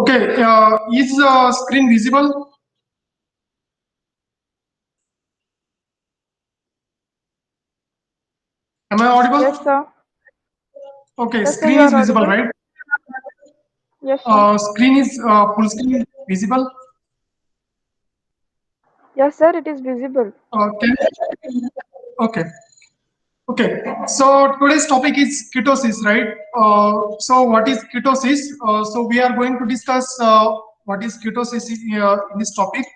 Okay, is screen visible? Am I audible? Yes, sir. Okay, Yes, sir, screen you is are visible, audible. right? Yes, sir. Screen is full screen visible. Yes, sir, it is visible. Can okay, okay. So today's topic is ketosis, right? So what is ketosis? So we are going to discuss what is ketosis in this topic.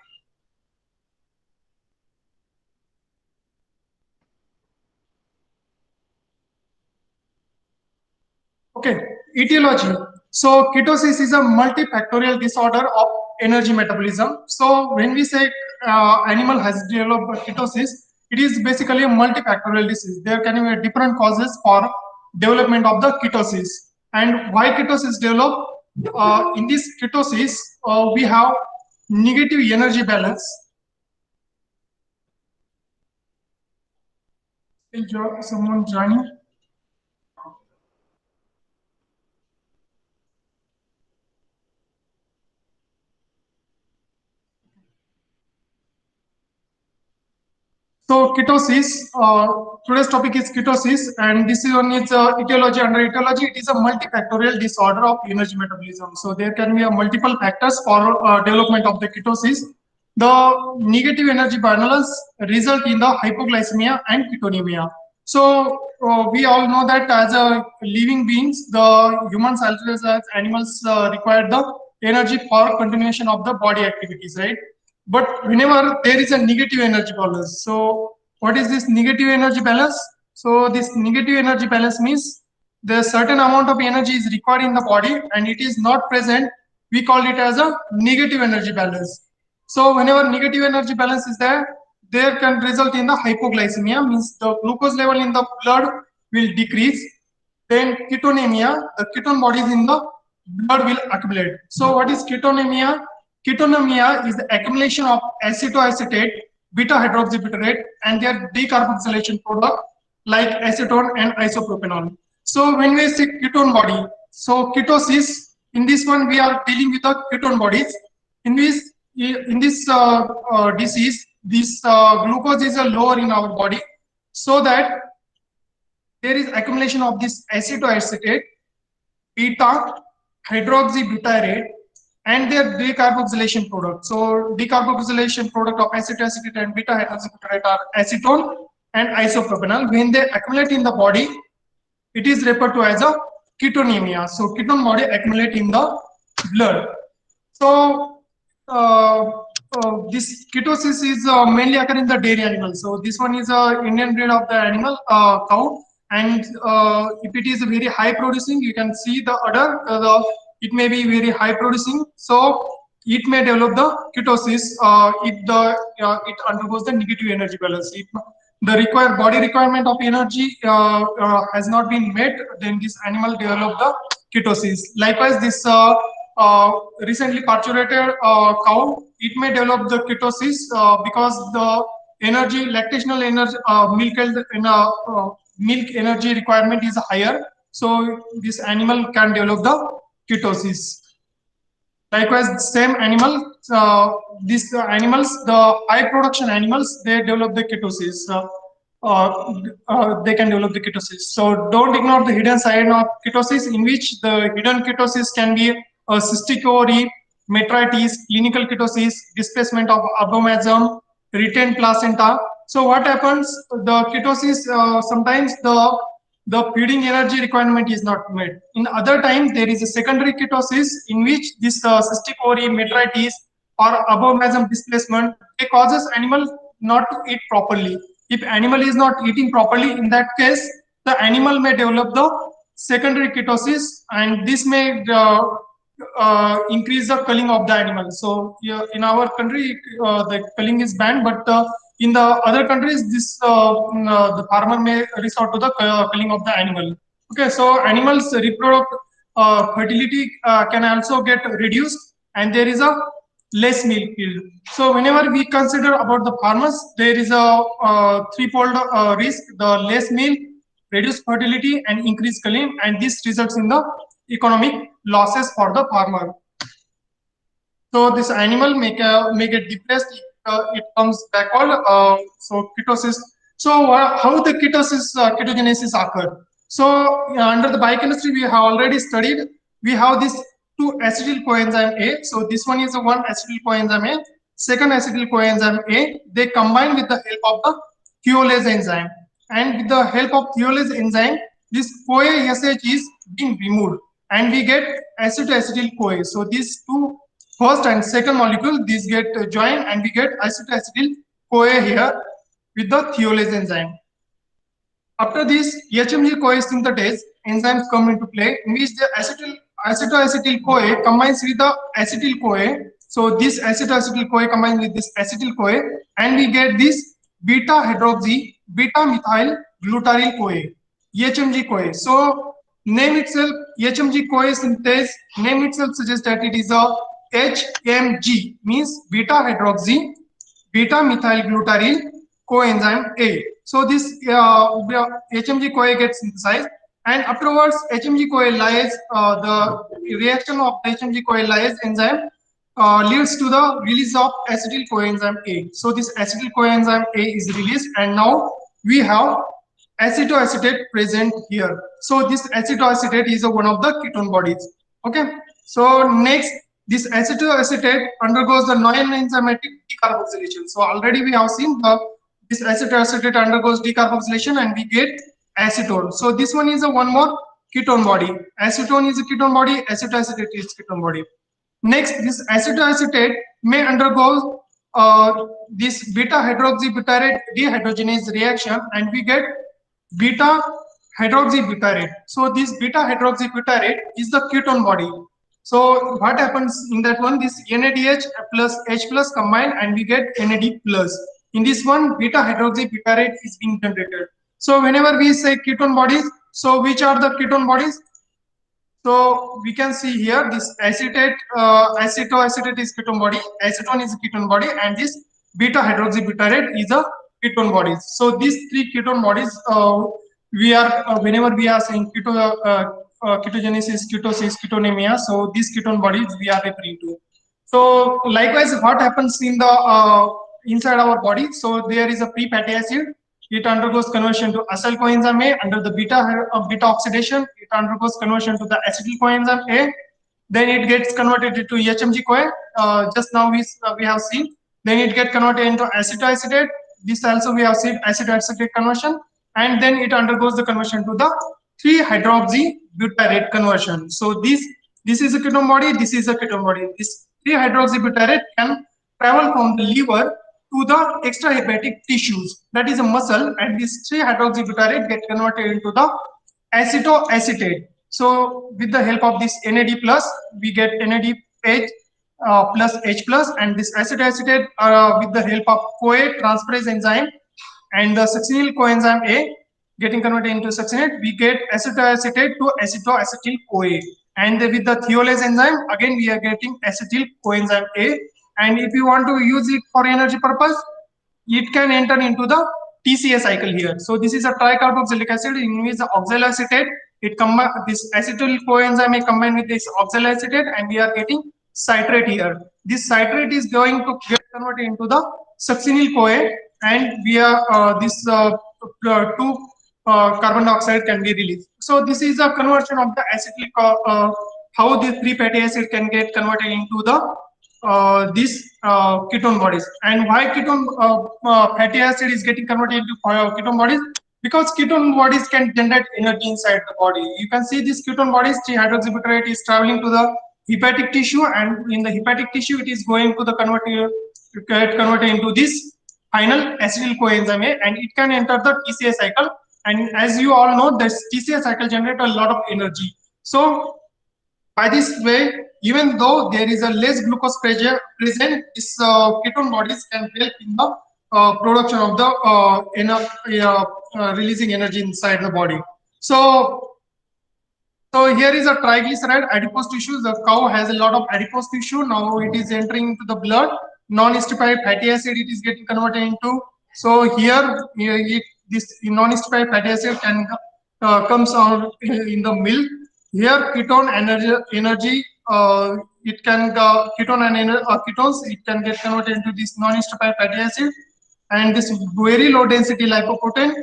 Okay, etiology. So ketosis is a multifactorial disorder of energy metabolism. So when we say animal has developed ketosis, it is basically a multifactorial disease. There can be different causes for development of the ketosis. And why ketosis develop? In this ketosis, we have negative energy balance. Is someone joining? So ketosis, today's topic is ketosis, and this is on its etiology. Under etiology, it is a multifactorial disorder of energy metabolism. So there can be a multiple factors for development of the ketosis. The negative energy balance result in the hypoglycemia and ketonemia. So we all know that as a living beings, the humans as well as animals require the energy for continuation of the body activities, right? But whenever there is a negative energy balance, so what is this negative energy balance? So this negative energy balance means the certain amount of energy is required in the body and it is not present. We call it as a negative energy balance. So whenever negative energy balance is there, there can result in the hypoglycemia, means the glucose level in the blood will decrease. Then ketonemia, the ketone bodies in the blood will accumulate. So what is ketonemia? Ketonemia is the accumulation of acetoacetate, beta hydroxybutyrate, and their decarboxylation product like acetone and isopropanol. So when we say ketone body, so ketosis, in this one we are dealing with the ketone bodies. In this disease, this glucose is lower in our body, so that there is accumulation of this acetoacetate, beta hydroxybutyrate, and their decarboxylation product. So decarboxylation product of acetoacetate and beta hydroxybutyrate are acetone and isopropanol. When they accumulate in the body, it is referred to as a ketonemia. So ketone body accumulate in the blood. So this ketosis is mainly occur in the dairy animals. So this one is a Indian breed of the animal cow, and if it is very high producing, you can see the udder. It may be very high producing, so it may develop the ketosis if it undergoes the negative energy balance. If the required body requirement of energy has not been met, then this animal develop the ketosis. Likewise, this recently parturited cow, it may develop the ketosis because the energy, lactational energy, milk energy requirement is higher. So this animal can develop the ketosis. Likewise, same animal, these animals, the high production animals, they develop the ketosis. They can develop the ketosis. So don't ignore the hidden side of ketosis, in which the hidden ketosis can be cystic ovary, metritis, clinical ketosis, displacement of abomasum, retained placenta. So what happens? The ketosis, sometimes the feeding energy requirement is not met. In other times, there is a secondary ketosis in which this cystic ovary, metritis, or abomasum displacement, it causes animal not to eat properly. If animal is not eating properly, in that case, the animal may develop the secondary ketosis, and this may increase the culling of the animal. So yeah, in our country, the culling is banned, but in the other countries, the farmer may resort to the culling of the animal. Okay, so animals reproductive fertility can also get reduced, and there is a less milk yield. So whenever we consider about the farmers, there is a threefold risk: the less milk, reduced fertility, and increased culling, and this results in the economic losses for the farmer. So this animal may get depressed. It comes backward. So ketosis. So how the ketogenesis occur? So under the biochemistry we have already studied. We have this two acetyl coenzyme A. So this one is a one acetyl coenzyme A. Second acetyl coenzyme A. They combine with the help of the thiolase enzyme, and with the help of thiolase enzyme, this CoA SH is being removed, and we get acetyl CoA. So these two first and second molecule, these get joined, and we get acetyl CoA here with the thiolase enzyme. After this, HMG-CoA synthetase enzymes come into play, in which the acetyl-CoA combines with the acetyl-CoA. So this acetyl-CoA combines with this acetyl-CoA, and we get this beta-hydroxy, beta-methyl glutaryl-CoA, HMG-CoA. So name itself, HMG-CoA synthase, name itself suggests that it is a HMG, means beta-hydroxy, beta-methyl glutaryl coenzyme A. So this HMG-CoA gets synthesized, and afterwards HMG-CoA lyase, the reaction of HMG-CoA lyase enzyme leads to the release of acetyl coenzyme A. So this acetyl coenzyme A is released, and now we have acetoacetate present here. So this acetoacetate is one of the ketone bodies. Okay. So next, this acetoacetate undergoes the non-enzymatic decarboxylation. So already we have seen this acetoacetate undergoes decarboxylation, and we get acetone. So this one is a one more ketone body. Acetone is a ketone body. Acetoacetate is ketone body. Next, this acetoacetate may undergo this beta hydroxybutyrate dehydrogenase reaction, and we get beta hydroxybutyrate. So this beta hydroxybutyrate is the ketone body. So what happens in that one? This NADH plus H plus combine, and we get NAD plus. In this one, beta hydroxybutyrate is being generated. So whenever we say ketone bodies, so which are the ketone bodies? So we can see here this acetate, acetoacetate is ketone body, acetone is a ketone body, and this beta hydroxybutyrate is a ketone bodies. So these three ketone bodies, we are whenever we are saying ketogenesis, ketosis, ketonemia, so these ketone bodies we are referring to. So likewise, what happens in the inside our body? So there is a free fatty acid. It undergoes conversion to acyl coenzyme A under the beta oxidation. It undergoes conversion to the acetyl coenzyme A. Then it gets converted to HMG-CoA. Just now we have seen. Then it gets converted into acetoacetate. This also we have seen acetoacetate conversion, and then it undergoes the conversion to the 3-hydroxybutyrate conversion. So this is a ketone body. This is a ketone body. This 3-hydroxybutyrate can travel from the liver to the extrahepatic tissues, that is a muscle, and this 3-hydroxybutyrate get converted into the acetoacetate. So with the help of this NAD plus, we get NADH plus H plus, and this acetoacetate with the help of CoA transferase enzyme and the succinyl coenzyme A getting converted into succinate, we get acetoacetate to acetoacetyl CoA. And with the thiolase enzyme, again we are getting acetyl coenzyme A. And if you want to use it for energy purpose, it can enter into the TCA cycle here. So this is a tricarboxylic acid in which the oxaloacetate, this acetyl coenzyme may combine with this oxaloacetate, and we are getting citrate here. This citrate is going to get converted into the succinyl CoA, and we are this two carbon dioxide can be released. So this is a conversion of the acetyl, how this free fatty acid can get converted into the these ketone bodies. And why ketone fatty acid is getting converted into ketone bodies? Because ketone bodies can generate energy inside the body. You can see these ketone bodies, 3-hydroxybutyrate is traveling to the hepatic tissue, and in the hepatic tissue it is going to the converted into this final acetyl coenzyme A, and it can enter the TCA cycle. And as you all know, the TCA cycle generates a lot of energy. So by this way, even though there is a less glucose pressure present, this ketone bodies can help in the production of the releasing energy inside the body. So here is a triglyceride adipose tissue. The cow has a lot of adipose tissue. Now it is entering into the blood. Non-esterified fatty acid it is getting converted into. So here this non-esterified fatty acid can comes out in the milk. Here ketone energy it can ketone and ketones, it can get converted into this non-ester fatty acid, and this very low density lipoprotein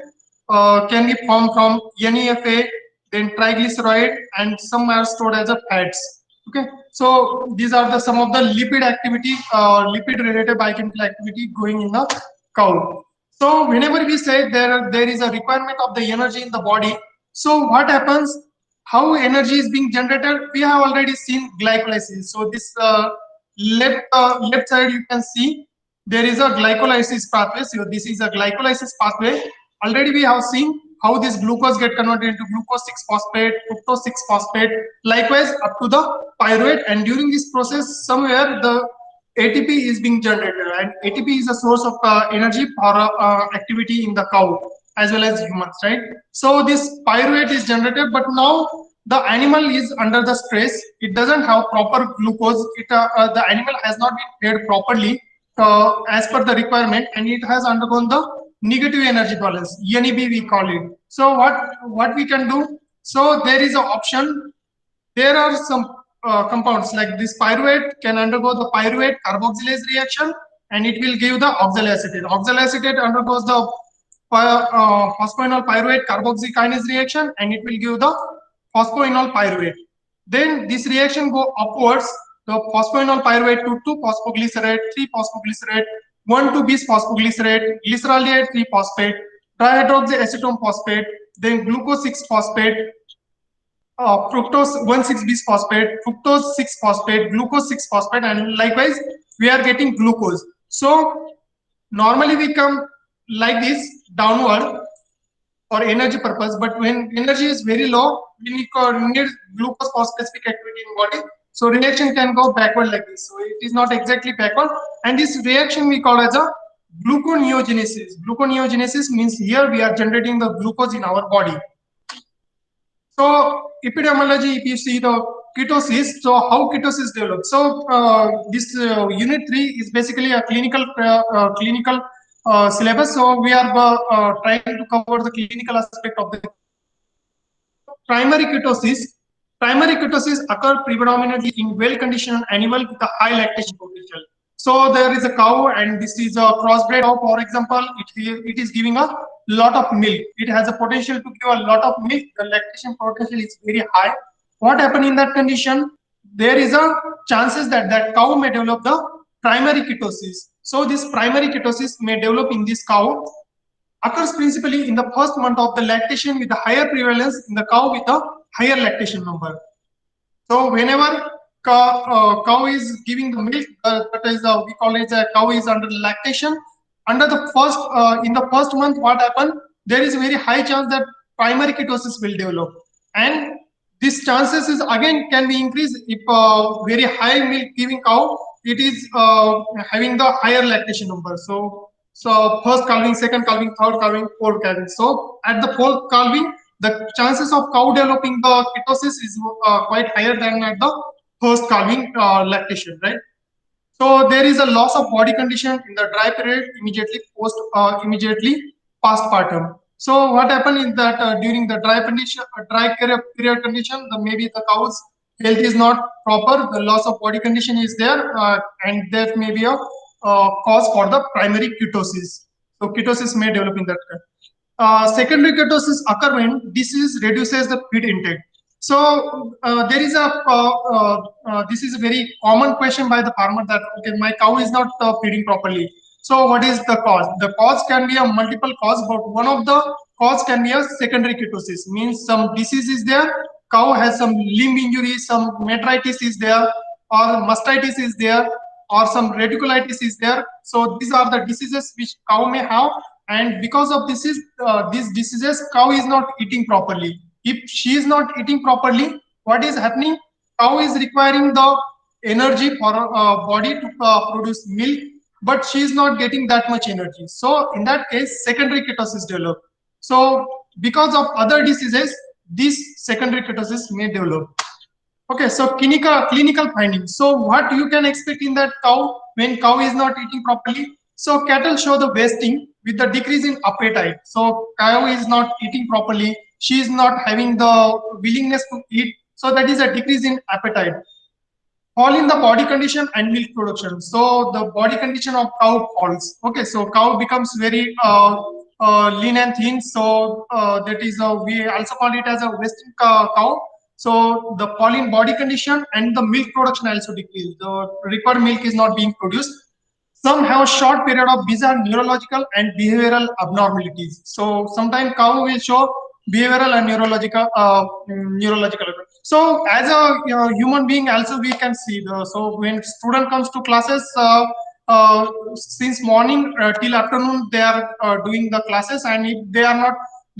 can be formed from NEFA, then triglyceride, and some are stored as a fats. Okay, so these are the some of the lipid activity, lipid related biochemical activity going in the cow. So whenever we say there is a requirement of the energy in the body, so what happens? How energy is being generated? We have already seen glycolysis. So this left side you can see there is a glycolysis pathway. So this is a glycolysis pathway. Already we have seen how this glucose get converted into glucose 6-phosphate, fructose 6-phosphate, likewise up to the pyruvate. And during this process, somewhere the ATP is being generated, and ATP is a source of energy for activity in the cow as well as humans, right? So this pyruvate is generated, but now the animal is under the stress. It doesn't have proper glucose. The animal has not been fed properly as per the requirement, and it has undergone the negative energy balance, NEB we call it. So what we can do? So there is an option. There are some compounds like this pyruvate can undergo the pyruvate carboxylase reaction, and it will give the oxaloacetate. Oxaloacetate undergoes the phosphoenol pyruvate carboxykinase reaction, and it will give the phosphoenol pyruvate. Then this reaction go upwards, the phosphoenol pyruvate to 2-phosphoglycerate, 3-phosphoglycerate, 1,2-bis phosphoglycerate, glyceraldehyde 3-phosphate, dihydroxyacetone phosphate, then glucose 6-phosphate, fructose 1,6-bis phosphate, fructose 6-phosphate, glucose 6-phosphate, and likewise we are getting glucose. So normally we come like this downward for energy purpose, but when energy is very low, we need glucose for specific activity in body. So reaction can go backward like this. So it is not exactly backward, and this reaction we call as a gluconeogenesis. Gluconeogenesis means here we are generating the glucose in our body. So epidemiology, if you see the ketosis, so how ketosis develops. So this unit 3 is basically a clinical syllabus. So we are trying to cover the clinical aspect of the primary ketosis. Primary ketosis occur predominantly in well-conditioned animal with a high lactation potential. So there is a cow, and this is a crossbred cow, for example. It is giving a lot of milk. It has a potential to give a lot of milk. The lactation potential is very high. What happens in that condition? There is a chances that that cow may develop the primary ketosis. So this primary ketosis may develop in this cow, occurs principally in the first month of the lactation with a higher prevalence in the cow with a higher lactation number. So whenever cow is giving the milk, that is we call it a cow is under lactation. Under the first in the first month, what happened? There is a very high chance that primary ketosis will develop, and this chances is again can be increased if very high milk giving cow it is having the higher lactation number. So first calving, second calving, third calving, fourth calving. So at the fourth calving, the chances of cow developing the ketosis is quite higher than at the first calving lactation, right? So there is a loss of body condition in the dry period immediately postpartum. So what happened is that during the dry period condition, maybe the cow's health is not proper, the loss of body condition is there, and there may be a cause for the primary ketosis. So ketosis may develop in that. Secondary ketosis occur when disease reduces the feed intake. So there is this is a very common question by the farmer that okay, my cow is not feeding properly. So what is the cause? The cause can be a multiple cause, but one of the cause can be a secondary ketosis. Means some disease is there, cow has some limb injury, some metritis is there, or mastitis is there, or some radiculitis is there. So these are the diseases which cow may have, and because of these diseases, cow is not eating properly. If she is not eating properly, what is happening? Cow is requiring the energy for body to produce milk, but she is not getting that much energy. So in that case, secondary ketosis develop. So because of other diseases, this secondary ketosis may develop. Okay, so clinical findings. So what you can expect in that cow when cow is not eating properly? So cattle show the wasting with the decrease in appetite. So cow is not eating properly. She is not having the willingness to eat. So that is a decrease in appetite. fall in the body condition and milk production. So the body condition of cow falls. Okay, so cow becomes very lean and thin. So that is we also call it as a wasting cow. So the fall in body condition and the milk production also decrease. The required milk is not being produced. Some have short period of bizarre neurological and behavioral abnormalities. So sometimes cow will show behavioral and neurological. So as a human being, also we can see the so when student comes to classes. Since morning till afternoon they are doing the classes, and if they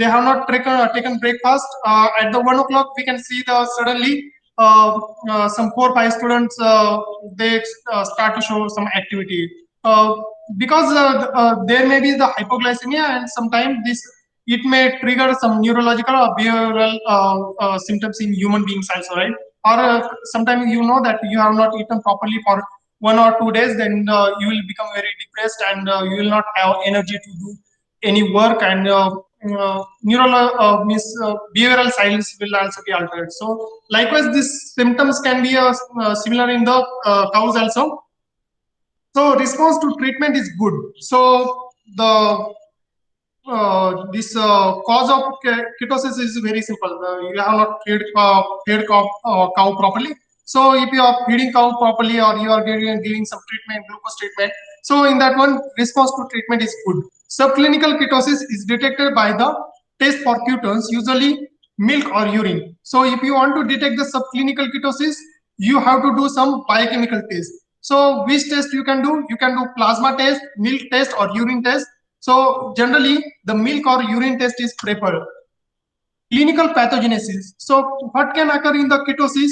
have not taken breakfast at the 1 o'clock, we can see the suddenly some 4 5 students they start to show some activity uh, because there may be the hypoglycemia, and sometimes this it may trigger some neurological or behavioral symptoms in human beings also, right? Or sometimes you know that you have not eaten properly for 1 or 2 days, then you will become very depressed, and you will not have energy to do any work, and means behavioral signs will also be altered. So likewise, these symptoms can be similar in the cows also. So response to treatment is good. So the this cause of ketosis is very simple. You have not fed cow properly. So if you are feeding cow properly, or you are giving some treatment, glucose treatment, so in that one, response to treatment is good. Subclinical ketosis is detected by the test for ketones, usually milk or urine. So if you want to detect the subclinical ketosis, you have to do some biochemical test. So which test you can do? You can do plasma test, milk test, or urine test. So generally, the milk or urine test is preferred. Clinical pathogenesis. So what can occur in the ketosis?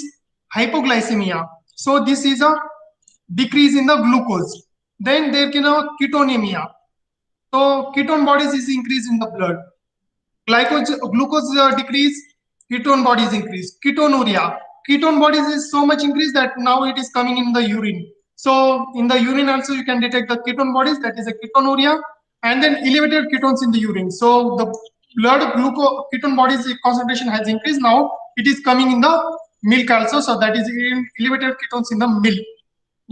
Hypoglycemia. So this is a decrease in the glucose. Then there can be ketonemia. So ketone bodies is increase in the blood. Glucose decrease, ketone bodies increase. Ketonuria. Ketone bodies is so much increased that now it is coming in the urine. So in the urine also you can detect the ketone bodies, that is a ketonuria, and then elevated ketones in the urine. So the blood glucose ketone bodies concentration has increased. Now it is coming in the milk also. So that is elevated ketones in the milk.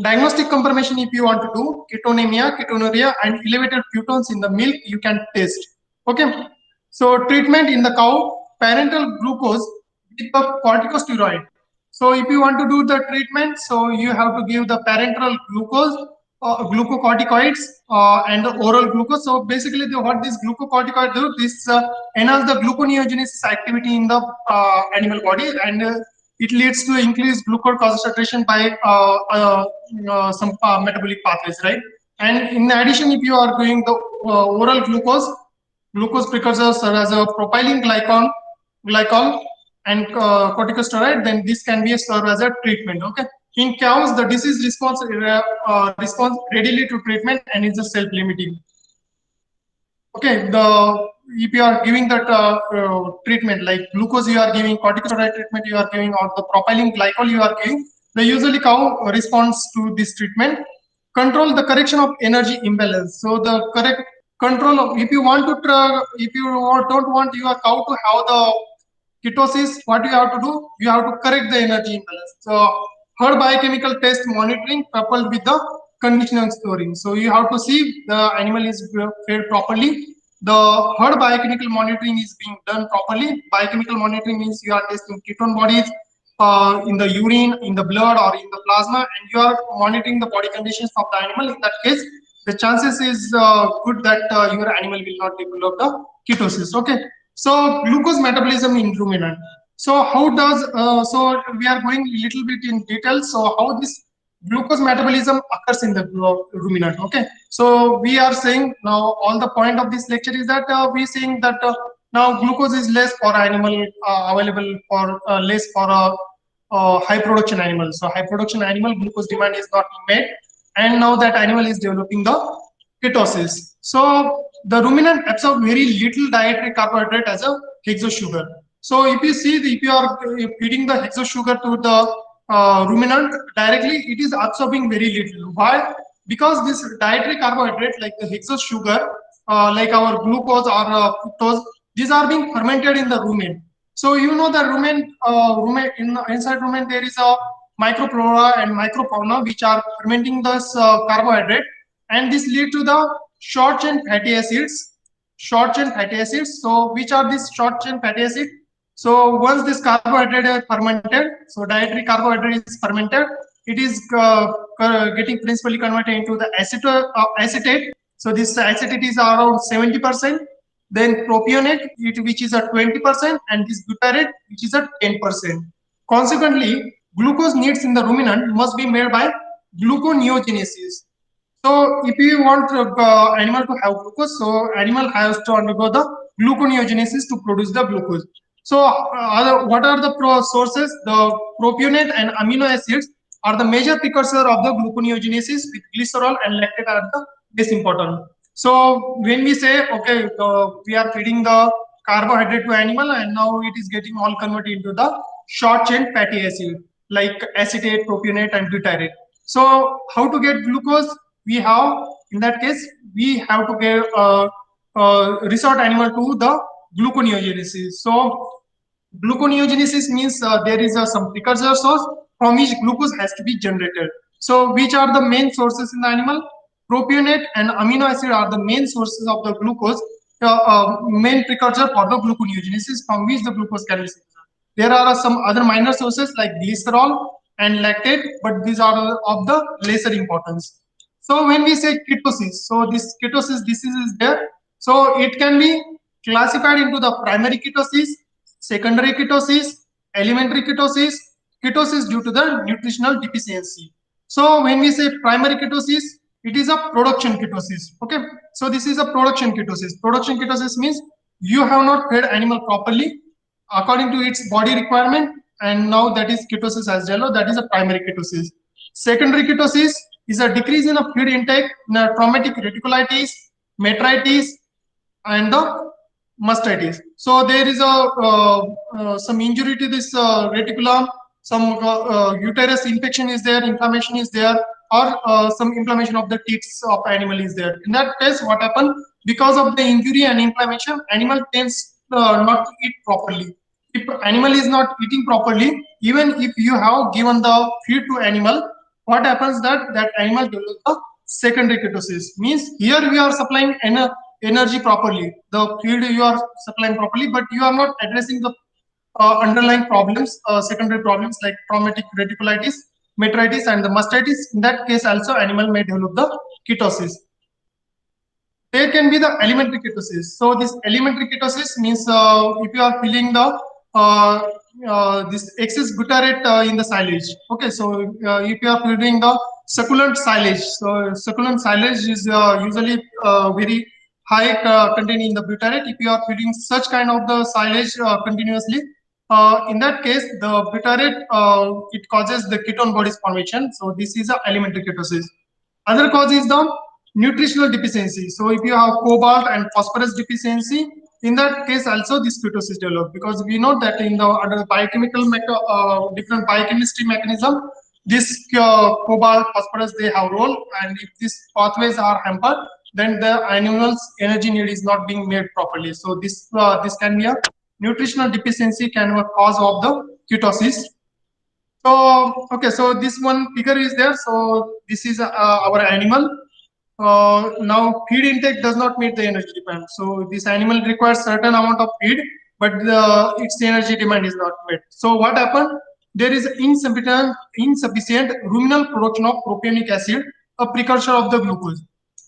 Diagnostic confirmation, if you want to do ketonemia, ketonuria, and elevated ketones in the milk, you can test. Okay. So treatment in the cow, parental glucose with the corticosteroid. So if you want to do the treatment, so you have to give the parenteral glucose, glucocorticoids, and the oral glucose. So basically, what this glucocorticoid do, this enhance the gluconeogenesis activity in the animal body, and it leads to increased glucose concentration by some metabolic pathways, right? And in addition, if you are doing the oral glucose precursors as a propylene glycol, and corticosteroid, then this can be served as a treatment. Okay. In cows, the disease responds readily to treatment and is a self-limiting. Okay, if you are giving that treatment like glucose, you are giving corticosteroid treatment, you are giving, or the propylene glycol you are giving, the usually cow responds to this treatment. Control the correction of energy imbalance. So the correct control of, if you want to if you don't want your cow to have the ketosis, what you have to do? You have to correct the energy imbalance. So herd biochemical test monitoring coupled with the conditional storing. So you have to see the animal is fed properly. The herd biochemical monitoring is being done properly. Biochemical monitoring means you are testing ketone bodies in the urine, in the blood, or in the plasma, and you are monitoring the body conditions of the animal. In that case, the chances is good that your animal will not develop the ketosis. Okay. So glucose metabolism in ruminant. So how does so we are going a little bit in detail. So how this glucose metabolism occurs in the ruminant. Okay. So we are saying now all the point of this lecture is that we saying that now glucose is less for animal available for less for a high production animal. So high production animal glucose demand is not met, and now that animal is developing the ketosis. So the ruminant absorb very little dietary carbohydrate as a hexosugar. So if you see, if you are feeding the hexosugar to the ruminant directly, it is absorbing very little. Why? Because this dietary carbohydrate like the hexosugar, like our glucose or fructose, these are being fermented in the rumen. So you know the rumen, inside rumen there is a microflora and microfauna which are fermenting this carbohydrate, and this lead to the short chain fatty acids. Short chain fatty acids. So which are these short chain fatty acids? So once this carbohydrate is fermented, so dietary carbohydrate is fermented, it is getting principally converted into the acetate. So this acetate is around 70%. Then propionate, which is at 20%, and this butyrate, which is at 10%. Consequently, glucose needs in the ruminant must be made by gluconeogenesis. So if you want animal to have glucose, so animal has to undergo the gluconeogenesis to produce the glucose. So what are the sources? The propionate and amino acids are the major precursor of the gluconeogenesis, with glycerol and lactate are the less important. So when we say, okay, we are feeding the carbohydrate to animal and now it is getting all converted into the short chain fatty acid like acetate, propionate and butyrate. So how to get glucose? We have, in that case, we have to get resort animal to the gluconeogenesis. So gluconeogenesis means there is some precursor source from which glucose has to be generated. So which are the main sources in the animal? Propionate and amino acid are the main sources of the glucose, main precursor for the gluconeogenesis from which the glucose can be synthesized. There are some other minor sources like glycerol and lactate, but these are of the lesser importance. So when we say ketosis, so this ketosis disease is there. So it can be classified into the primary ketosis, secondary ketosis, elementary ketosis, ketosis due to the nutritional deficiency. So when we say primary ketosis, it is a production ketosis. Okay, so this is a production ketosis. Production ketosis means you have not fed animal properly according to its body requirement, and now that is ketosis as well. That is a primary ketosis. Secondary ketosis is a decrease in a feed intake in a traumatic reticulitis, metritis, and the mastitis. So there is a some injury to this reticulum, some uterus infection is there, inflammation is there, or some inflammation of the teats of animal is there. In that case, what happens? Because of the injury and inflammation, animal tends not to eat properly. If animal is not eating properly, even if you have given the feed to animal, what happens that animal develops the secondary ketosis. Means here we are supplying energy properly, the feed you are supplying properly, but you are not addressing the underlying problems, secondary problems like traumatic reticulitis, metritis, and the mastitis. In that case, also animal may develop the ketosis. There can be the elementary ketosis. So this elementary ketosis means if you are feeling the this excess butyrate in the silage. Okay, so if you are feeding the succulent silage, so succulent silage is usually very high content in the butyrate. If you are feeding such kind of the silage continuously, in that case, the butyrate it causes the ketone bodies formation. So this is a elementary ketosis. Other cause is the nutritional deficiency. So if you have cobalt and phosphorus deficiency, in that case also this ketosis develop, because we know that in the under the biochemical different biochemistry mechanism, this cobalt, phosphorus, they have role, and if these pathways are hampered, then the animal's energy need is not being made properly. So this can be a nutritional deficiency, can be a cause of the ketosis. So okay, so this one figure is there. So this is our animal. Now feed intake does not meet the energy demand. So this animal requires certain amount of feed, but its energy demand is not met. So what happened? There is insufficient ruminal production of propionic acid, a precursor of the glucose.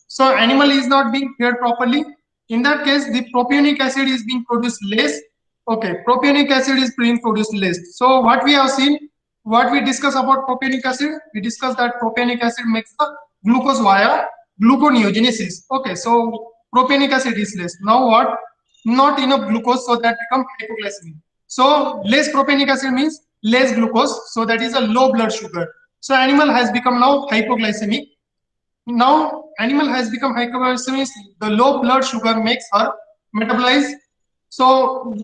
So animal is not being fed properly. In that case, the propionic acid is being produced less. Okay, propionic acid is being produced less. So what we have seen, what we discuss about propionic acid, we discussed that propionic acid makes the glucose via gluconeogenesis. Okay, so propionic acid is less. Now what? Not enough glucose, so that becomes hypoglycemic. So less propionic acid means less glucose, so that is a low blood sugar. So animal has become now hypoglycemic. Now animal has become hypoglycemic. The low blood sugar makes her metabolize. So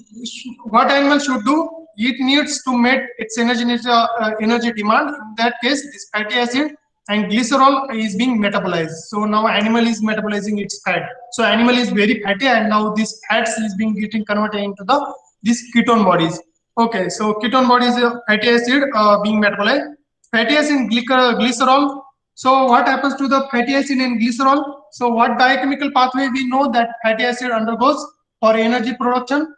what animal should do? It needs to meet its energy demand. In that case, this fatty acid and glycerol is being metabolized. So now animal is metabolizing its fat. So animal is very fatty, and now this fats is being getting converted into the these ketone bodies. Okay, so ketone bodies fatty acid being metabolized. fatty acid in glycerol. So what happens to the fatty acid in glycerol? So what biochemical pathway we know that fatty acid undergoes for energy production?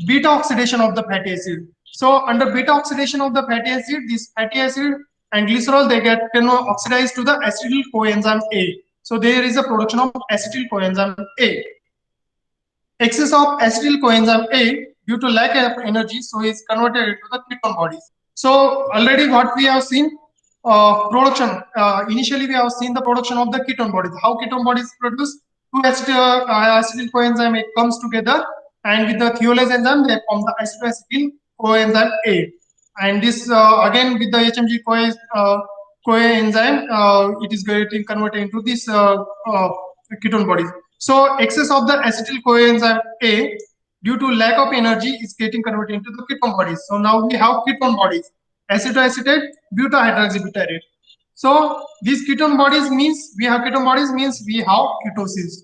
Beta oxidation of the fatty acid. So under beta oxidation of the fatty acid, this fatty acid and glycerol, they get oxidized to the acetyl coenzyme A. So there is a production of acetyl coenzyme A. Excess of acetyl coenzyme A due to lack of energy, so is converted into the ketone bodies. So already what we have seen, production. Initially we have seen the production of the ketone bodies. How ketone bodies produced? Two acetyl coenzyme A comes together, and with the thiolase enzyme they form the acetyl coenzyme A. And this again with the HMG coenzyme, it is getting converted into this ketone bodies. So excess of the acetyl coenzyme A due to lack of energy is getting converted into the ketone bodies. So now we have ketone bodies, acetoacetate, butahydroxybutyrate. So these ketone bodies means we have ketosis.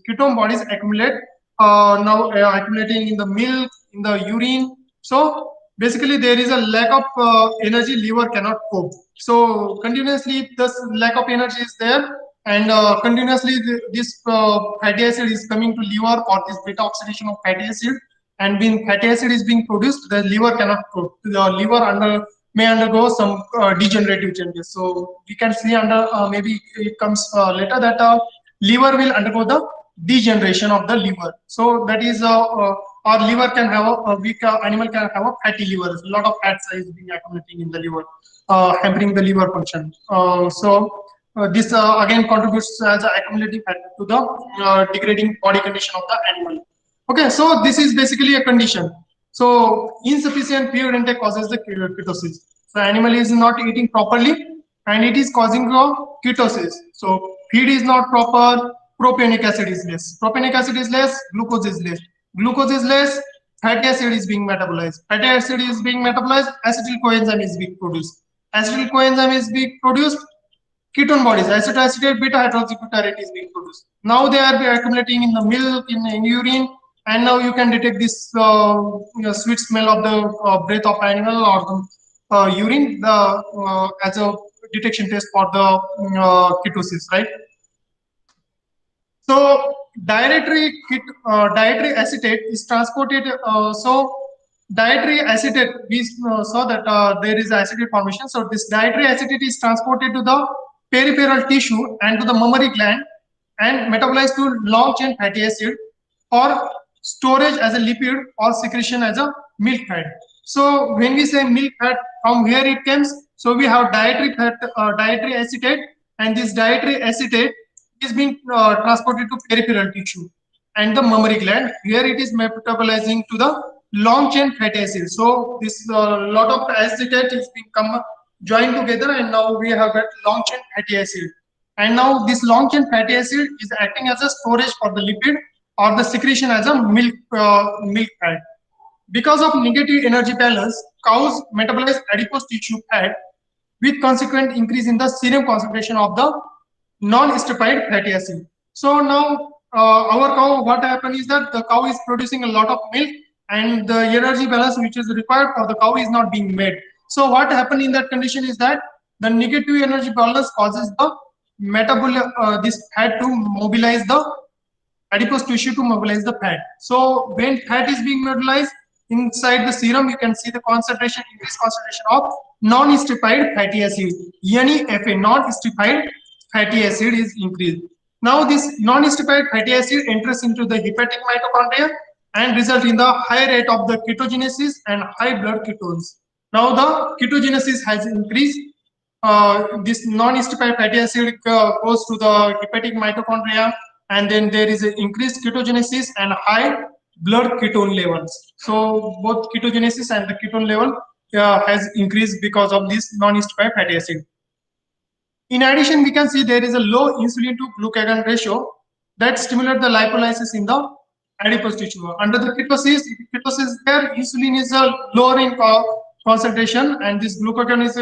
Ketone bodies accumulate now accumulating in the milk, in the urine. So basically there is a lack of energy, liver cannot cope. So continuously if this lack of energy is there, and continuously this fatty acid is coming to liver for this beta oxidation of fatty acid, and when fatty acid is being produced, the liver cannot cope. The liver may undergo some degenerative changes. So we can see under maybe it comes later that liver will undergo the degeneration of the liver. So that is our liver can have a weak animal can have a fatty liver. A lot of fat is being accumulating in the liver, hampering the liver function. This again contributes as an accumulating factor to the degrading body condition of the animal. Okay, so this is basically a condition. So insufficient fluid intake causes the ketosis. So animal is not eating properly and it is causing ketosis. So feed is not proper, propionic acid is less. Propionic acid is less, glucose is less. Glucose is less, fatty acid is being metabolized. Fatty acid is being metabolized, acetyl coenzyme is being produced. Acetyl coenzyme is being produced, ketone bodies, acetoacetate, beta hydroxybutyrate is being produced. Now they are accumulating in the milk, in urine, and now you can detect this sweet smell of the breath of animal or the urine as a detection test for the ketosis, right? So dietary acetate is transported. Dietary acetate, we saw that there is acetate formation. So this dietary acetate is transported to the peripheral tissue and to the mammary gland and metabolized to long chain fatty acid or storage as a lipid or secretion as a milk fat. So when we say milk fat, from where it comes? So we have dietary fat, dietary acetate, and this dietary acetate is being transported to peripheral tissue and the mammary gland. Here it is metabolizing to the long chain fatty acid. So this lot of acetate is being joined together, and now we have got long chain fatty acid. And now this long chain fatty acid is acting as a storage for the lipid or the secretion as a milk fat. Because of negative energy balance, cows metabolize adipose tissue fat with consequent increase in the serum concentration of the non-stratified fatty acid. So now our cow, what happened is that the cow is producing a lot of milk and the energy balance which is required for the cow is not being made. So what happened in that condition is that the negative energy balance causes the this fat to mobilize the adipose tissue to mobilize the fat. So when fat is being mobilized inside the serum, you can see the concentration, increased concentration of non-stratified fatty acid. NEFA, non-stratified fatty acid is increased. Now this non-stratified fatty acid enters into the hepatic mitochondria and result in the high rate of the ketogenesis and high blood ketones. Now the ketogenesis has increased. This non-stratified fatty acid goes to the hepatic mitochondria, and then there is an increased ketogenesis and high blood ketone levels. So both ketogenesis and the ketone level has increased because of this non-stratified fatty acid. In addition, we can see there is a low insulin to glucagon ratio that stimulates the lipolysis in the adipose tissue. Under the ketosis there, insulin is lower in concentration and this glucagon is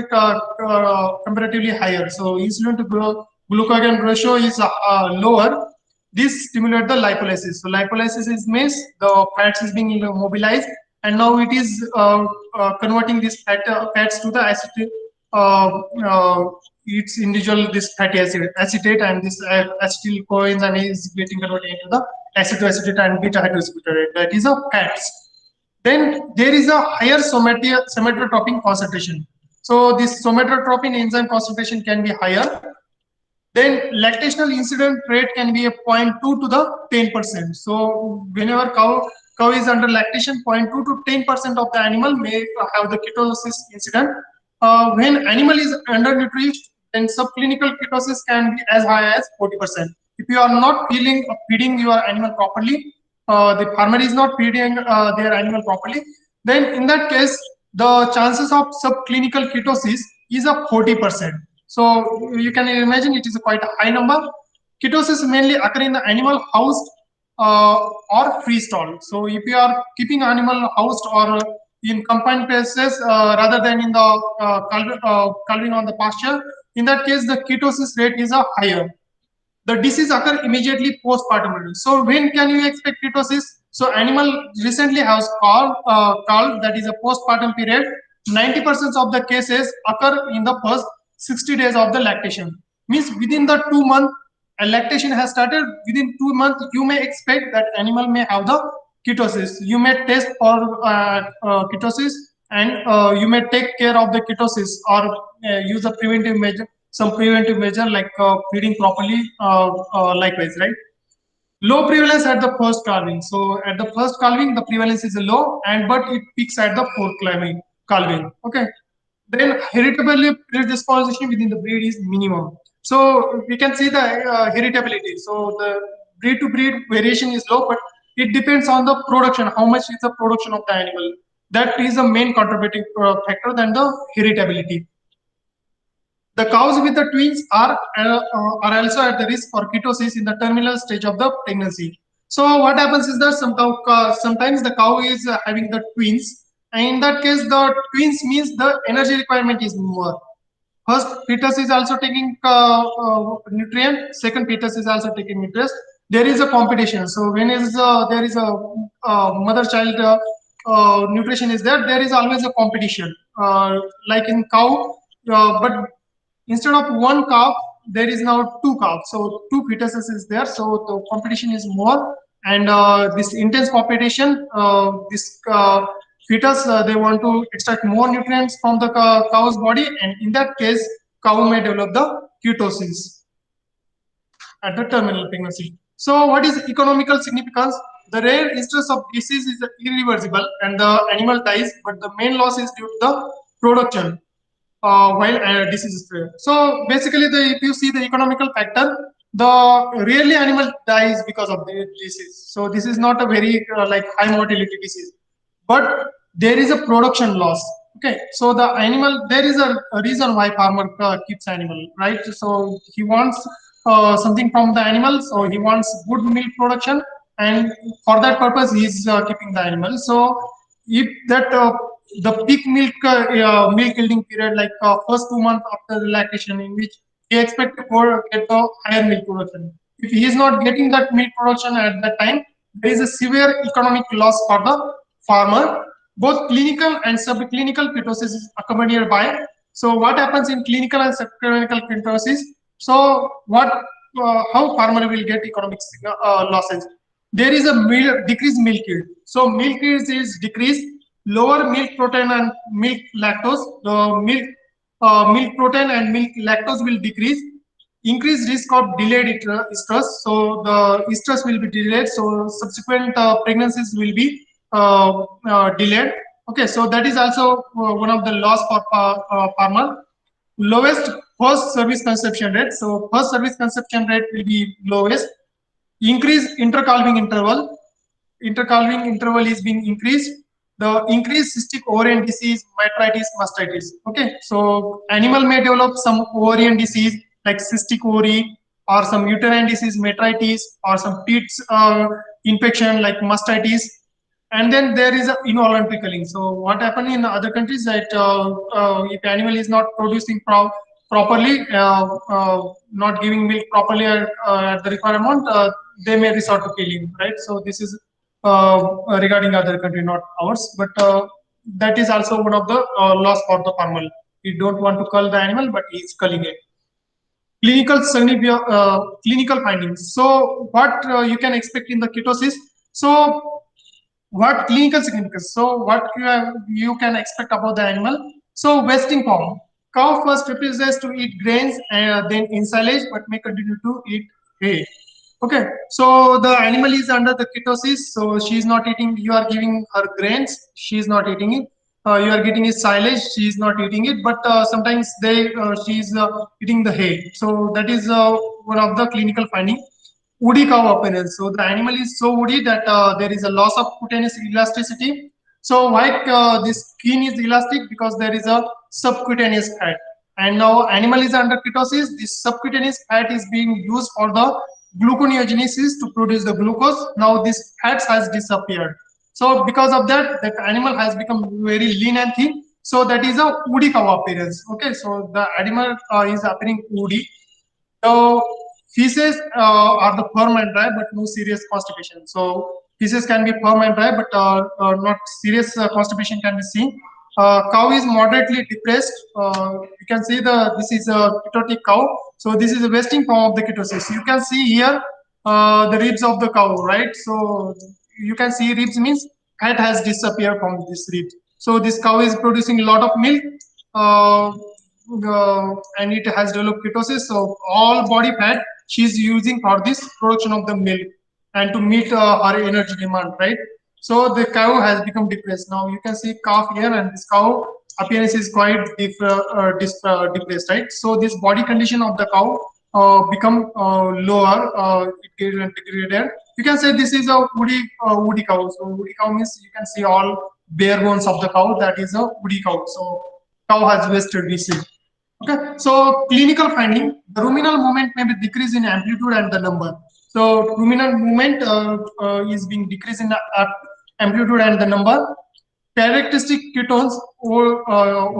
comparatively higher. So insulin to glucagon ratio is lower. This stimulates the lipolysis. So lipolysis is means the fats is being mobilized, and now it is converting these fats to the eats individual this fatty acid acetate, and this acetyl coenzyme is getting converted into the acetoacetate and beta hydroxybutyrate. That is a fats. Then there is a higher somatotropin concentration. So this somatotropin enzyme concentration can be higher. Then lactational incident rate can be a 0.2 to the 10%. So whenever cow is under lactation, 0.2 to 10% of the animal may have the ketosis incident. When animal is undernourished, then subclinical ketosis can be as high as 40%. If you are not feeding your animal properly, the farmer is not feeding their animal properly, then in that case, the chances of subclinical ketosis is a 40%. So you can imagine it is a quite a high number. Ketosis mainly occur in the animal housed or free stall. So if you are keeping animal housed or in confined places rather than in the calving on the pasture, in that case the ketosis rate is a higher. The disease occur immediately postpartum. So when can you expect ketosis? So animal recently has called, that is a postpartum period. 90% of the cases occur in the first 60 days of the lactation. Means within the 2 months a lactation has started, within 2 months you may expect that animal may have the ketosis. You may test for ketosis, and you may take care of the ketosis, or use a preventive measure, some preventive measure like feeding properly, likewise, right? Low prevalence at the first calving. So at the first calving, the prevalence is low, and but it peaks at the fourth calving. Okay. Then heritability predisposition within the breed is minimum. So we can see the heritability. So the breed to breed variation is low, but it depends on the production. How much is the production of the animal? That is the main contributing factor than the heritability. The cows with the twins are also at the risk for ketosis in the terminal stage of the pregnancy. So what happens is that sometimes the cow is having the twins, and in that case, the twins means the energy requirement is more. First fetus is also taking nutrient. Second fetus is also taking nutrients. There is a competition. So when there is a mother-child nutrition is there, there is always a competition. Like in cow, but instead of one calf, there is now two calves. So two fetuses is there. So the competition is more, and this intense competition, this fetus, they want to extract more nutrients from the cow's body, and in that case, cow may develop the ketosis at the terminal pregnancy. So what is economical significance? The rare instance of disease is irreversible and the animal dies, but the main loss is due to the production while disease is there. So basically, if you see the economical factor, the rarely animal dies because of the disease. So this is not a very like high mortality disease, but there is a production loss. Okay, so the animal, there is a reason why farmer keeps animal, right? So he wants something from the animal, so he wants good milk production, and for that purpose he is keeping the animal. So if that the peak milk yielding period, like first 2 months after the lactation, in which he expect to get the higher milk production, if he is not getting that milk production at that time, there is a severe economic loss for the farmer. Both clinical and subclinical ketosis is accompanied by. So what happens in clinical and subclinical ketosis? So how farmer will get economic losses? There is a decreased milk yield. So milk yield is decreased, lower milk protein and milk lactose. The milk protein and milk lactose will decrease. Increased risk of delayed estrus. So the estrus will be delayed. So subsequent pregnancies will be delayed. Okay, so that is also one of the loss for farmer. Lowest first service conception rate. So first service conception rate will be lowest. Increase intercalving interval. Intercalving interval is being increased. The increased cystic ovarian disease, metritis, mastitis. Okay, so animal may develop some ovarian disease like cystic ovary, or some uterine disease, metritis, or some teats infection like mastitis. And then there is a involuntary culling. So what happened in other countries that if animal is not producing properly, not giving milk properly at the required amount, they may resort to killing, right? So this is regarding other country, not ours, but that is also one of the loss for the farmer he don't want to cull the animal, but he's culling it. Clinical findings. So what you can expect in the ketosis. So what clinical significance? So what you can expect about the animal. So wasting form. Cow first refuses to eat grains and then in silage, but may continue to eat hay. Okay, so the animal is under the ketosis, so she is not eating. You are giving her grains, she is not eating it. You are getting his silage, she is not eating it. But sometimes she is eating the hay. So that is one of the clinical finding. Woody cow appearance. So the animal is so woody that there is a loss of cutaneous elasticity. So why this skin is elastic? Because there is a subcutaneous fat. And now animal is under ketosis. This subcutaneous fat is being used for the gluconeogenesis to produce the glucose. Now this fat has disappeared. So because of that, that animal has become very lean and thin. So that is a woody cow appearance. Okay, so the animal is appearing woody. So feces are the firm and dry, but no serious constipation. So feces can be firm and dry, but not serious constipation can be seen. Cow is moderately depressed. You can see this is a ketotic cow. So this is a wasting form of the ketosis. You can see here the ribs of the cow, right? So you can see ribs means fat has disappeared from this rib. So this cow is producing a lot of milk. Uh, and it has developed ketosis. So all body fat she's using for this production of the milk and to meet her energy demand, right? So the cow has become depressed. Now you can see calf here, and this cow appearance is quite depressed, right? So this body condition of the cow become lower, it gets degraded. You can say this is a woody cow. So woody cow means you can see all bare bones of the cow. That is a woody cow. So cow has wasted, we see. Okay, so clinical finding, the ruminal movement may be decreased in amplitude and the number. So ruminal movement is being decreased in the amplitude and the number. Characteristic ketones or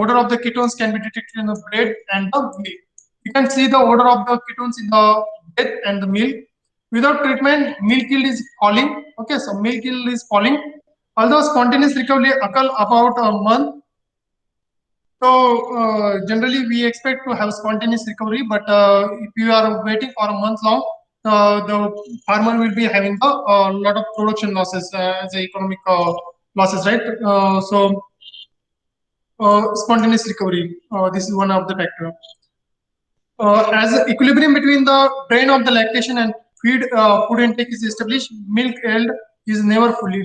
odor of the ketones can be detected in the bread and the milk. You can see the odor of the ketones in the bread and the milk. Without treatment, milk yield is falling. Okay, so milk yield is falling. Although spontaneous recovery occurs about a month. So generally we expect to have spontaneous recovery, but if you are waiting for a month long, the farmer will be having a lot of production losses as a economic losses, right? Spontaneous recovery, this is one of the factor. As equilibrium between the brain of the lactation and food intake is established, milk yield is never fully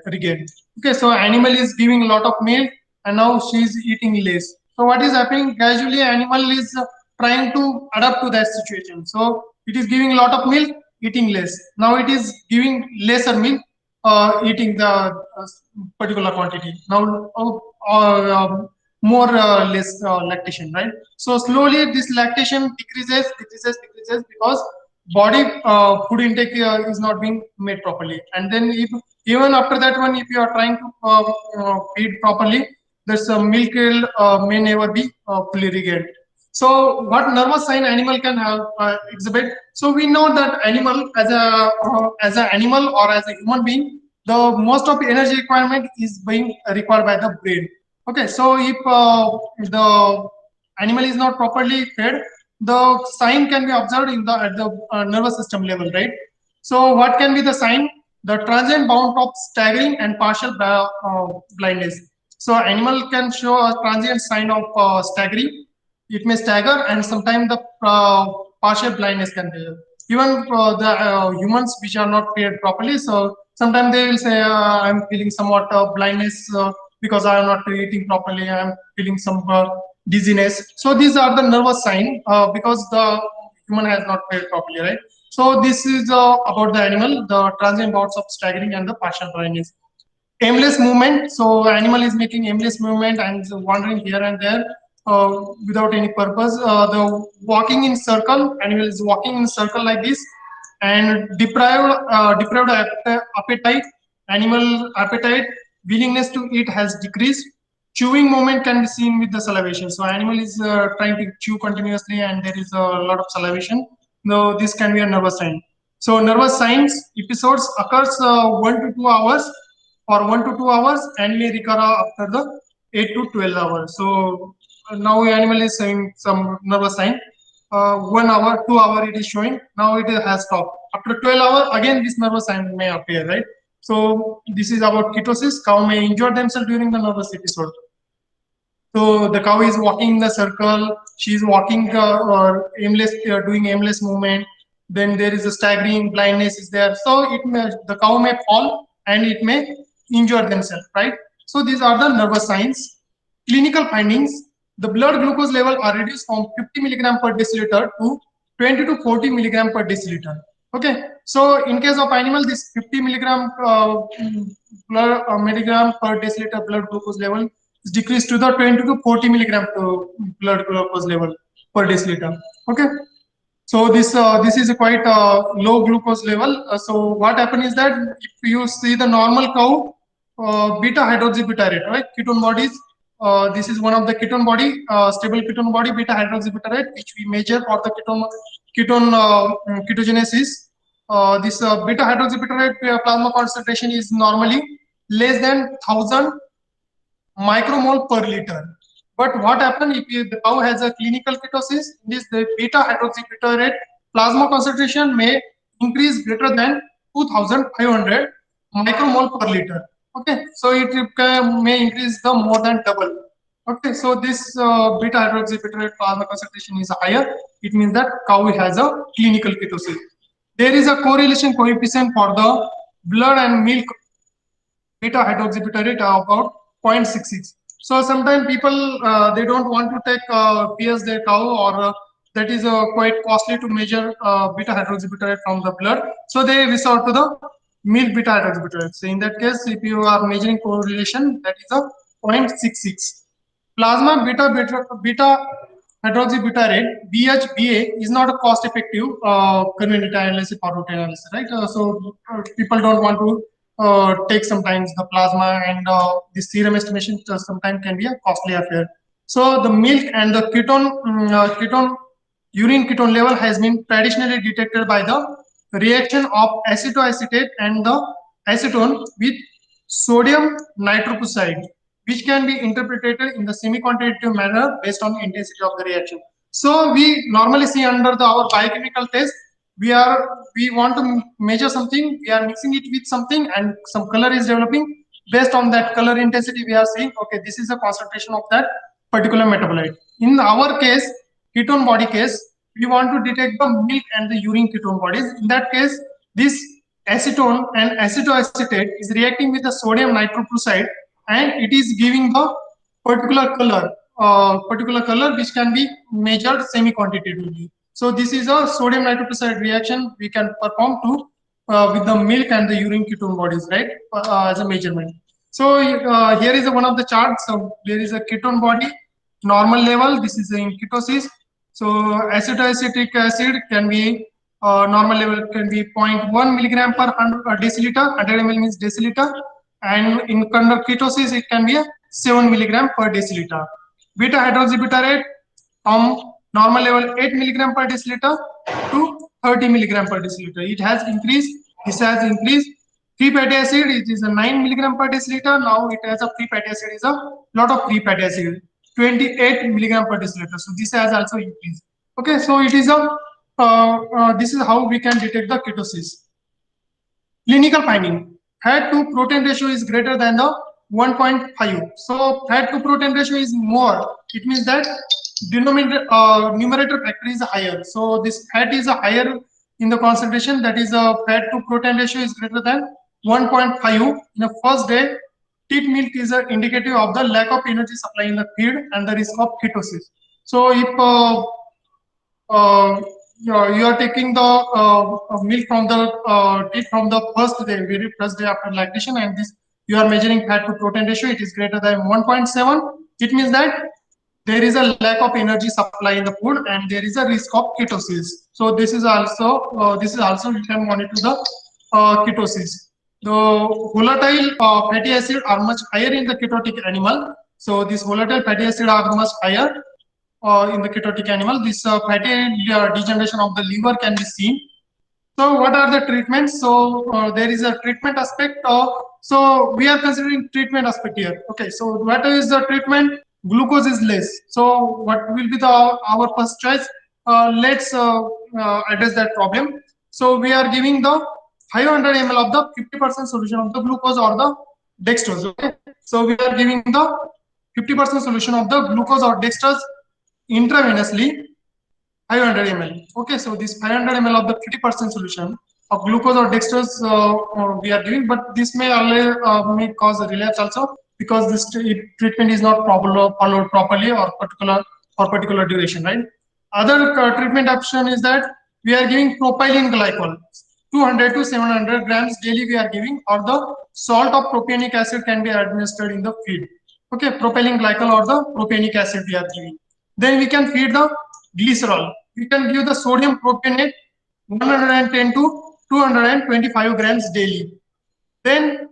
regained. Okay, so animal is giving a lot of milk and now she is eating less. So what is happening? Gradually, animal is trying to adapt to that situation. So it is giving a lot of milk, eating less. Now it is giving lesser milk, eating the particular quantity. Now more less lactation, right? So slowly this lactation decreases because body food intake is not being made properly. And then if even after that one, if you are trying to feed properly, this milk yield may never be fully regained. So what nervous sign animal can have exhibit? So we know that animal as an animal or as a human being, the most of energy requirement is being required by the brain. Okay, so if the animal is not properly fed, the sign can be observed in the at the nervous system level, right? So what can be the sign? The transient bout of staggering and partial blindness. So animal can show a transient sign of staggering. It may stagger, and sometimes the partial blindness can be. Even the humans which are not fed properly, so sometimes they will say, "I'm feeling somewhat blindness." Because I am not eating properly, I am feeling some dizziness. So these are the nervous sign because the human has not fed properly, right? So this is about the animal, the transient bouts of staggering and the partial blindness. Aimless movement. So animal is making aimless movement and wandering here and there without any purpose. The walking in circle, animal is walking in circle like this, and deprived appetite, animal appetite, willingness to eat has decreased. Chewing movement can be seen with the salivation. So animal is trying to chew continuously, and there is a lot of salivation. No, this can be a nervous sign. So nervous signs episodes occurs 1 to 2 hours or 1 to 2 hours and may recur after the 8 to 12 hours. So now animal is showing some nervous sign. 1 hour, 2 hour it is showing. Now it has stopped. After 12 hours, again this nervous sign may appear, right? So this is about ketosis. Cow may injure themselves during the nervous episode. So the cow is walking in the circle. She is walking or aimless, doing aimless movement. Then there is a staggering, blindness is there. So the cow may fall and it may injure themselves, right? So these are the nervous signs. Clinical findings: the blood glucose level are reduced from 50 milligram per deciliter to 20 to 40 milligram per deciliter. Okay, so in case of animal, this 50 milligram milligram per deciliter blood glucose level is decreased to the 20 to 40 milligram blood glucose level per deciliter. Okay, so this is a quite low glucose level. So what happens is that if you see the normal cow, beta hydroxybutyrate, right? Ketone bodies. This is one of the ketone body, stable ketone body, beta hydroxybutyrate, which we measure for the ketogenesis. This beta hydroxybutyrate plasma concentration is normally less than 1,000 micromole per liter. But what happens if the cow has a clinical ketosis? This the beta hydroxybutyrate plasma concentration may increase greater than 2,500 micromole per liter. Okay, so it may increase the more than double. Okay, so this beta hydroxybutyrate plasma concentration is higher. It means that cow has a clinical ketosis. There is a correlation coefficient for the blood and milk beta hydroxybutyrate about 0.66. So sometimes people they don't want to take PS their cow, or that is quite costly to measure beta hydroxybutyrate from the blood. So they resort to the milk beta hydroxybutyrate. So in that case, if you are measuring correlation, that is a 0.66. Plasma beta hydroxybutyrate BHBA is not a cost-effective convenient analysis for routine analysis, right? So people don't want to take sometimes the plasma, and the serum estimation sometimes can be a costly affair. So the milk and the ketone urine ketone level has been traditionally detected by the reaction of acetoacetate and the acetone with sodium nitroprusside, which can be interpreted in the semi-quantitative manner based on the intensity of the reaction. So we normally see under our biochemical test, we want to measure something, we are mixing it with something, and some color is developing. Based on that color intensity, we are saying, okay, this is the concentration of that particular metabolite. In our case, ketone body case, we want to detect the milk and the urine ketone bodies. In that case, this acetone and acetoacetate is reacting with the sodium nitroprusside, and it is giving the particular color which can be measured semi-quantitatively. So this is a sodium nitroprusside reaction we can perform to with the milk and the urine ketone bodies, right, as a measurement. So here is one of the charts. So there is a ketone body, normal level. This is in ketosis. So acetoacetic acid can be normal level can be 0.1 milligram per 100 deciliter. 100 ml means deciliter, and in ketosis it can be a 7 milligram per deciliter. Beta hydroxybutyrate from normal level 8 milligram per deciliter to 30 milligram per deciliter. It has increased. This has increased. Free fatty acid, it is a 9 milligram per deciliter. Now it has a free fatty acid is a lot of free fatty acid, 28 milligram per deciliter. So this has also increased. Okay, so it is a this is how we can detect the ketosis. Clinical finding: fat to protein ratio is greater than the 1.5. So fat to protein ratio is more. It means that numerator factor is higher. So this fat is higher in the concentration. That is fat to protein ratio is greater than 1.5 in the first day. Teat milk is indicative of the lack of energy supply in the feed and the risk of ketosis. So if you are taking the milk from the teat from the very first day after lactation, and this you are measuring fat to protein ratio, it is greater than 1.7. It means that there is a lack of energy supply in the food, and there is a risk of ketosis. So this is also you can monitor the ketosis. The volatile fatty acid are much higher in the ketotic animal. So these volatile fatty acid are much higher in the ketotic animal. This fatty degeneration of the liver can be seen. So what are the treatments? So there is a treatment aspect. So we are considering treatment aspect here. Okay, so what is the treatment? glucose is less. So what will be the our first choice? Let's address that problem. So we are giving the 500 ml of the 50% solution of the glucose or the dextrose. Okay. So we are giving the 50% solution of the glucose or dextrose intravenously 500 ml. Okay, so this 500 ml of the 50% solution of glucose or dextrose we are giving, but this may cause a relapse also because this treatment is not followed properly or particular duration, right? Other treatment option is that we are giving propylene glycol, 200 to 700 grams daily we are giving, or the salt of propionic acid can be administered in the feed. Okay, propylene glycol or the propionic acid we are giving. Then we can feed the glycerol. We can give the sodium propionate 110 to 225 grams daily. Then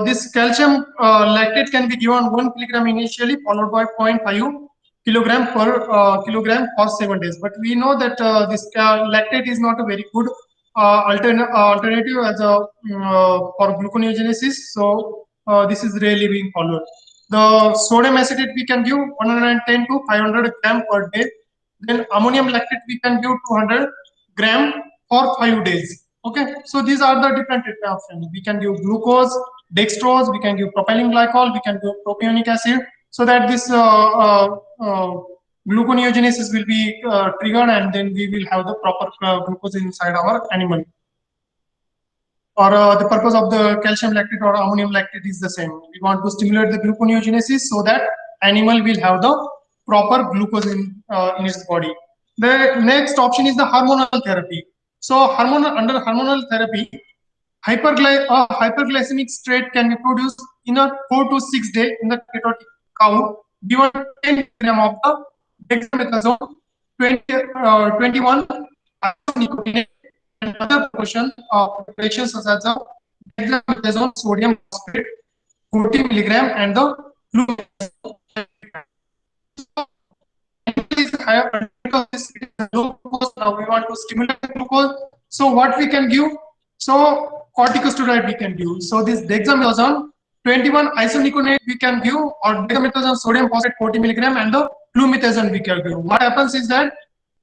this calcium lactate can be given 1 kilogram initially, followed by 0.5 kilogram per kilogram for 7 days. But we know that this lactate is not a very good alternative as a for gluconeogenesis. So this is rarely being followed. The sodium acetate we can give 110 to 500 gram per day. Then ammonium lactate we can give 200 gram for 5 days. Okay, so these are the different treatment options. We can give glucose, dextrose, we can give propylene glycol, we can give propionic acid, so that this gluconeogenesis will be triggered, and then we will have the proper glucose inside our animal. Or the purpose of the calcium lactate or ammonium lactate is the same. We want to stimulate the gluconeogenesis so that animal will have the proper glucose in its body. The next option is the hormonal therapy. So under hormonal therapy, hyperglycemic state can be produced in a 4 to 6 day in the ketotic cow, given 10 gram of the dexamethasone, 21 nicotine, and other portion of preparations such as the dexamethasone sodium phosphate 40 milligram and the higher because this is low glucose. Now we want to stimulate the glucose. So what we can give? So corticosteroid we can give. So this dexamethasone 21 isoniconate we can give, or dexamethasone sodium phosphate 40 milligram and the flumethasone we can give. What happens is that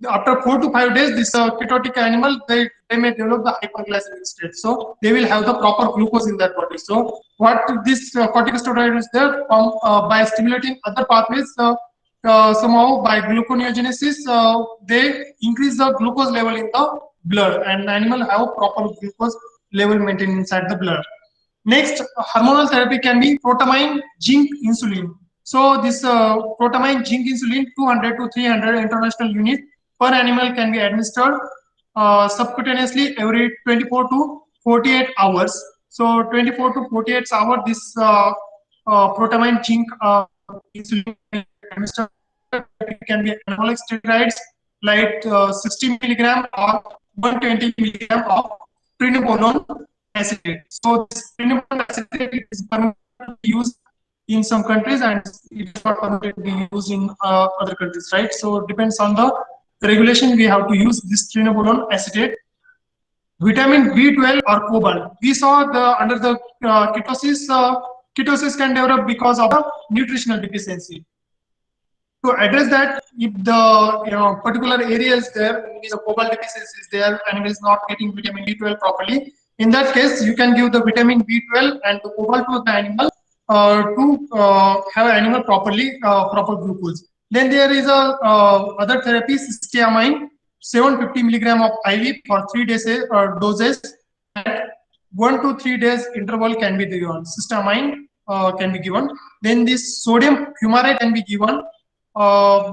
after 4 to 5 days, this ketotic animal they may develop the hyperglycemic state. So they will have the proper glucose in their body. So what this corticosteroid is there by stimulating other pathways. Somehow by gluconeogenesis, they increase the glucose level in the blood, and animal have proper glucose level maintained inside the blood. Next, hormonal therapy can be protamine zinc insulin. So this protamine zinc insulin 200 to 300 international units per animal can be administered subcutaneously every 24 to 48 hours. So 24 to 48 hours, this protamine zinc insulin administered. It can be anabolic steroids like 60 milligram or 120 milligram of trinolone acetate. So this trinolone acetate is permitted to be used in some countries and it is not permitted to be used in other countries, right? So it depends on the regulation. We have to use this trinolone acetate. Vitamin B12 or cobalt. We saw under the ketosis, ketosis can develop because of the nutritional deficiency. To address that, if the particular area is there, the cobalt deficiency is there, animal is not getting vitamin B12 properly, in that case you can give the vitamin B12 and the cobalt to the animal to have animal properly proper glucose. Then there is a other therapy, cysteamine 750 milligram of IV for 3 days doses at 1 to 3 days interval can be given. Cysteamine can be given. Then this sodium fumarate can be given.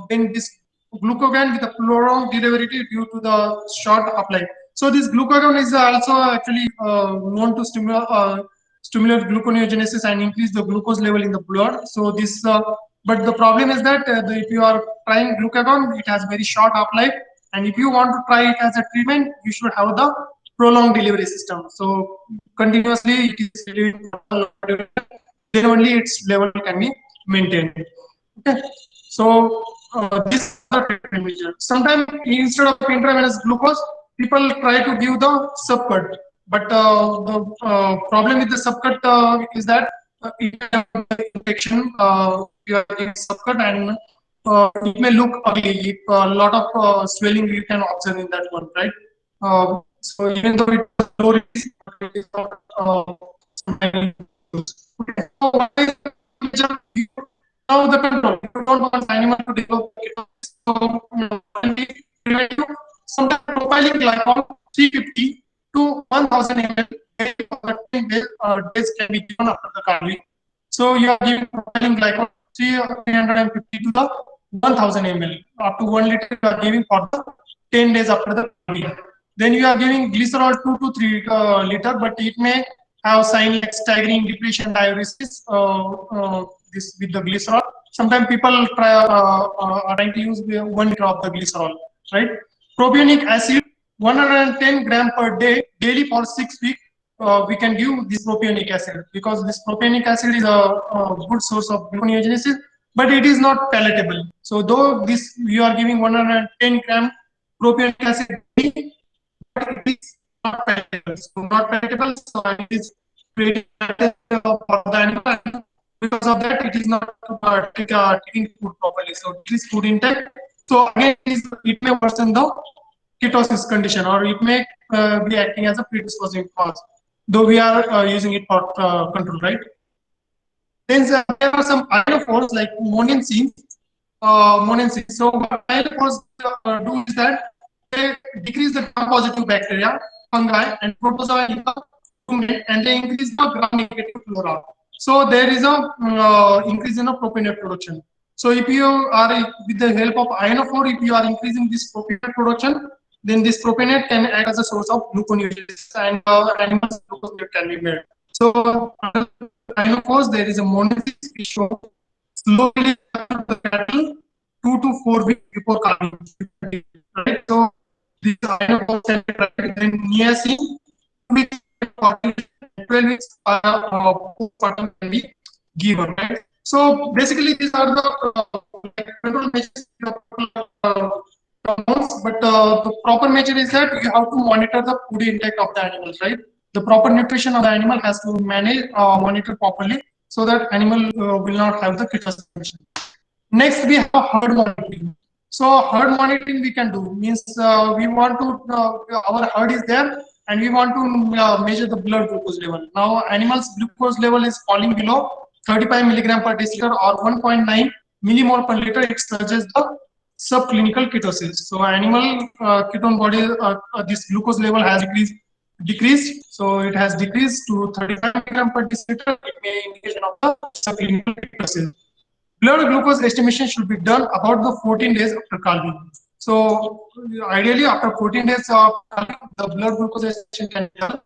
Then this glucagon with a prolonged delivery due to the short apply. So this glucagon is also actually known to stimulate gluconeogenesis and increase the glucose level in the blood. So this, but the problem is that if you are trying glucagon, it has very short half-life, and if you want to try it as a treatment, you should have the prolonged delivery system. So continuously it is delivering, then only its level can be maintained. Okay. So this treatment measure. Sometimes instead of intravenous glucose, people try to give the subcut. But the problem with the subcut is that infection you are giving subcut, and it may look ugly. If a lot of swelling you can observe in that one, right? So even though it is low risk, it is not sometimes used. Okay. So what is the measure? Now the control. You don't want animal to develop ketosis, so preventive. Sometimes profiling glycol 350 to 1000 ml days can be given after the carving. So you are giving propilen glycol 350 to the 1000 ml up to 1 liter you are giving for the 10 days after the carving. Then you are giving glycerol 2 to 3 liter, but it may have sign like staggering depletion diuresis. This with the glycerol. Sometimes people are trying to use 1 liter of the glycerol, right? Propionic acid 110 gram per day daily for 6 weeks. We can give this propionic acid because this propionic acid is a good source of gluconeogenesis, but it is not palatable. So though this you are giving 110 gram propionic acid daily, but it is not palatable. So not palatable, so it is creating for the animal. Because of that, it is not taking food properly. So it is food intake. So again, it may worsen the ketosis condition, or it may be acting as a predisposing cause, though we are using it for control, right? Then there are some ionophores like monensine. Monensine. So what ionophores do is that they decrease the gram-positive bacteria, fungi, and protozoa in the rumen, and they increase the gram-negative flora. So there is a increase in the propionate production. So if you are with the help of ionophore, if you are increasing this propionate production, then this propionate can act as a source of gluconeogenesis, and animals glucose can be made. So ionophores, there is a monocyte which shows slowly the cattle 2 to 4 weeks before calving. Right? So these ionophores can be tried. Then niacin 2 weeks 12 weeks postpartum can be given. Right? So basically, these are the control measures. But the proper measure is that you have to monitor the food intake of the animals, right? The proper nutrition of the animal has to manage monitor properly so that animal will not have the ketosis condition. Next, we have herd monitoring. So herd monitoring we can do means we want to our herd is there and we want to measure the blood glucose level. Now animals glucose level is falling below 35 milligram per deciliter or 1.9 millimole per liter. It suggests the subclinical ketosis. So animal ketone body this glucose level has decreased. So it has decreased to 35 milligram per deciliter. It may indication of the subclinical ketosis. Blood glucose estimation should be done about the 14 days after calving. So ideally after 14 days of calving, the blood glucose estimation can be done.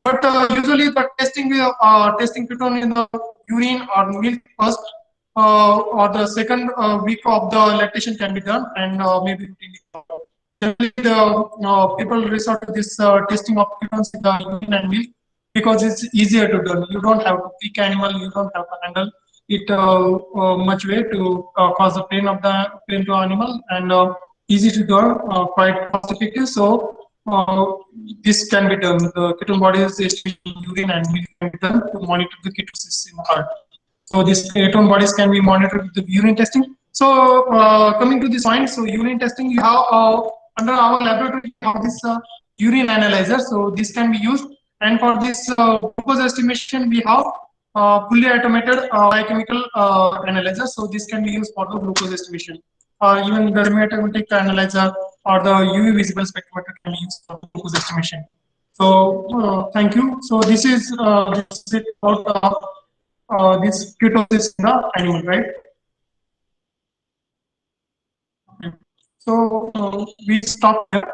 But usually the testing ketone in the urine or milk first or the second week of the lactation can be done, and maybe 15 weeks. Generally, the people resort to this testing of ketones in the urine and milk because it's easier to do. You don't have to pick animal, you don't have to handle it much way to cause the pain to animal, and easy to do, quite cost effective. So this can be done. The ketone body is estimation in urine and milk can be done to monitor the ketosis in the heart. So these ketone bodies can be monitored with the urine testing. So coming to this point, so urine testing, you have under our laboratory we have this urine analyzer. So this can be used, and for this glucose estimation we have fully automated biochemical analyzer. So this can be used for the glucose estimation. Even the semi-automatic analyzer or the UV visible spectrometer can be used for glucose estimation. So thank you. So this is it about this ketosis in the animal, right? Okay. So we stop here.